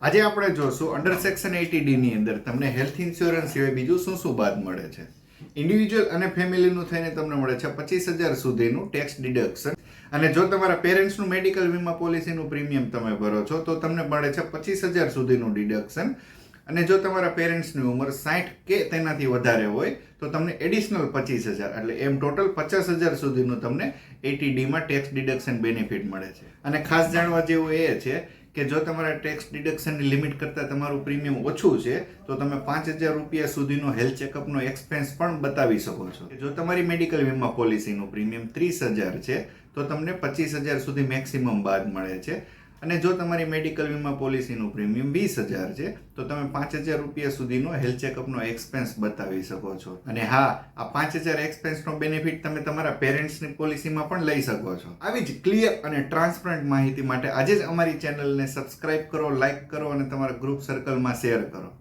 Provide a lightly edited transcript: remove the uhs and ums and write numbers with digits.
આજે આપણે જોશું અંડર સેક્શન 80D ની અંદર તમને હેલ્થ ઇન્સ્યોરન્સ સિવાય બીજું શું શું બાદ મળે છે. ઇન્ડિવિજ્યુઅલ અને ફેમિલીનું થઈને તમને મળે છે 25,000 સુધીનું ટેક્સ ડિડક્શન. અને જો તમારા પેરેન્ટ્સનું મેડિકલ વીમા પોલિસીનું પ્રીમિયમ તમે ભરો છો તો તમને મળે છે 25,000 સુધીનું ડિડક્શન. અને જો તમારા પેરેન્ટ્સની ઉંમર 60 કે તેનાથી વધારે હોય તો તમને એડિશનલ 25,000 એટલે એમ ટોટલ 50,000 સુધીનું તમને 80D માં ટેક્સ ડિડક્શન બેનિફિટ મળે છે. અને ખાસ જાણવા જેવું એ છે કે જો તમારા ટેક્સ ડિડક્શનની લિમિટ કરતાં તમારું પ્રીમિયમ ઓછું છે તો તમે 5,000 રૂપિયા સુધીનો હેલ્થ ચેકઅપનો એક્સપેન્સ પણ બતાવી શકો છો. જો તમારી મેડિકલ વીમા પોલિસીનું પ્રીમિયમ 30,000 છે તો તમને 25,000 સુધી મેક્સિમમ બાદ મળે છે. અને જો તમારી મેડિકલ વીમા પોલિસીનું પ્રીમિયમ 20,000 છે તો તમે 5,000 રૂપિયા સુધીનો હેલ્થ ચેકઅપનો એક્સપેન્સ બતાવી શકો છો. અને હા, આ 5,000 એક્સપેન્સનો બેનિફિટ તમે તમારા પેરેન્ટ્સની પોલિસીમાં પણ લઈ શકો છો. આવી જ ક્લિયર અને ટ્રાન્સપરન્ટ માહિતી માટે આજે જ અમારી ચેનલને સબસ્ક્રાઇબ કરો, લાઇક કરો અને તમારા ગ્રુપ સર્કલમાં શેર કરો.